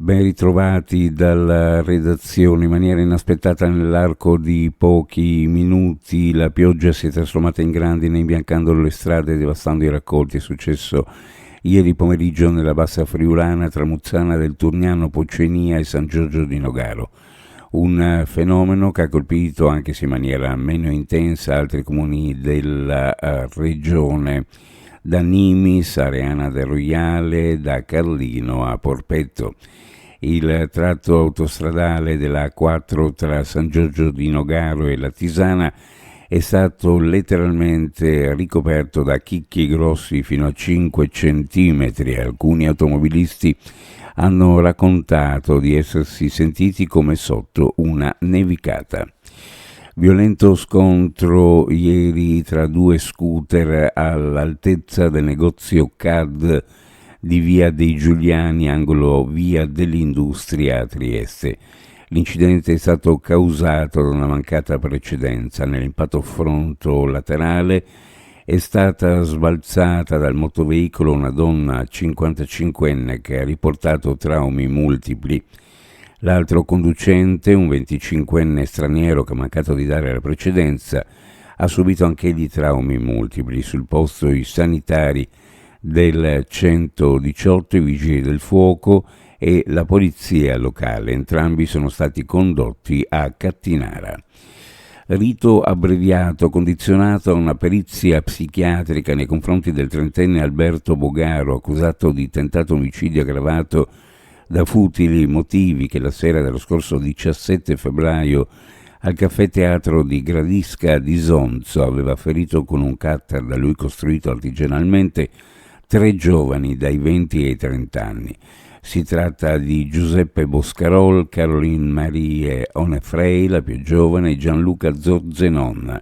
Ben ritrovati dalla redazione. In maniera inaspettata, nell'arco di pochi minuti, la pioggia si è trasformata in grandine, imbiancando le strade e devastando i raccolti. È successo ieri pomeriggio nella bassa friulana, Tramuzzana del Turniano, Pocenia e San Giorgio di Nogaro. Un fenomeno che ha colpito, anche se in maniera meno intensa, altri comuni della regione, da Nimis, Areana del Roiale, da Carlino a Porpetto. Il tratto autostradale della A4 tra San Giorgio di Nogaro e la Tisana è stato letteralmente ricoperto da chicchi grossi fino a 5 centimetri. Alcuni automobilisti hanno raccontato di essersi sentiti come sotto una nevicata. Violento scontro ieri tra due scooter all'altezza del negozio CAD di via dei Giuliani, angolo via dell'Industria a Trieste. L'incidente è stato causato da una mancata precedenza. Nell'impatto fronto laterale è stata sbalzata dal motoveicolo una donna 55enne che ha riportato traumi multipli. L'altro conducente, un 25enne straniero che ha mancato di dare la precedenza, ha subito anch'egli traumi multipli. Sul posto i sanitari del 118, i vigili del fuoco e la polizia locale. Entrambi sono stati condotti a Cattinara. Rito abbreviato condizionato a una perizia psichiatrica nei confronti del trentenne Alberto Bogaro, accusato di tentato omicidio aggravato da futili motivi, che la sera dello scorso 17 febbraio al caffè teatro di Gradisca di Sonzo aveva ferito con un cutter da lui costruito artigianalmente 3 giovani dai 20 ai 30 anni. Si tratta di Giuseppe Boscarol, Caroline Marie Onefrey, la più giovane, e Gianluca Zorzenon,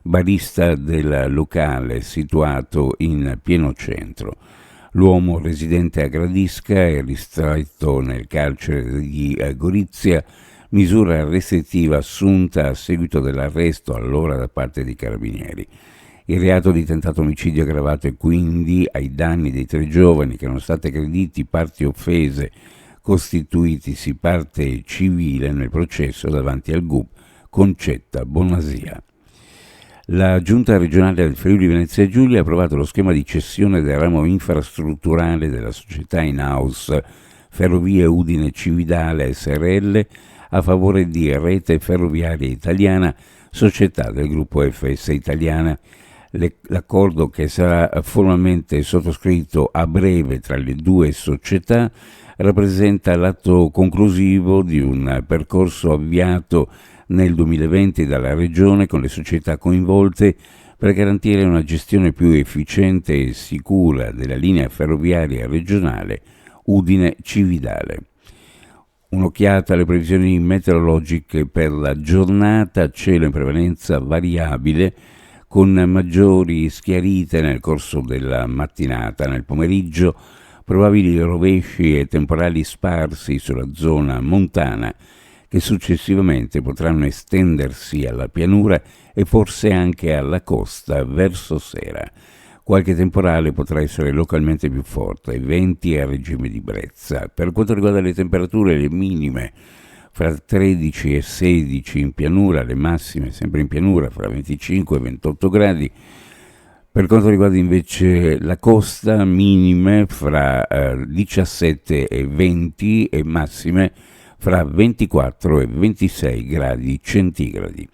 barista del locale situato in pieno centro. L'uomo, residente a Gradisca e ristretto nel carcere di Gorizia, misura restrittiva assunta a seguito dell'arresto allora da parte dei carabinieri. Il reato di tentato omicidio aggravato è quindi ai danni dei 3 giovani che erano state aggrediti parti offese, costituitisi parte civile nel processo davanti al GUP Concetta Bonasia. La Giunta regionale del Friuli Venezia Giulia ha approvato lo schema di cessione del ramo infrastrutturale della società in-house Ferrovie Udine Cividale SRL a favore di Rete Ferroviaria Italiana, società del gruppo FS Italiana. L'accordo, che sarà formalmente sottoscritto a breve tra le due società, rappresenta l'atto conclusivo di un percorso avviato nel 2020 dalla Regione con le società coinvolte per garantire una gestione più efficiente e sicura della linea ferroviaria regionale Udine-Cividale. Un'occhiata alle previsioni meteorologiche per la giornata: cielo in prevalenza variabile, con maggiori schiarite nel corso della mattinata. Nel pomeriggio probabili rovesci e temporali sparsi sulla zona montana, che successivamente potranno estendersi alla pianura e forse anche alla costa verso sera. Qualche temporale potrà essere localmente più forte, venti a regime di brezza. Per quanto riguarda le temperature, le minime fra 13 e 16 in pianura, le massime sempre in pianura fra 25 e 28 gradi. Per quanto riguarda invece la costa, minime fra 17 e 20 e massime fra 24 e 26 gradi centigradi.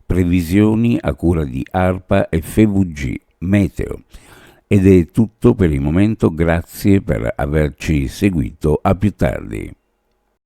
Previsioni a cura di ARPA e FVG Meteo. Ed è tutto per il momento, grazie per averci seguito, a più tardi.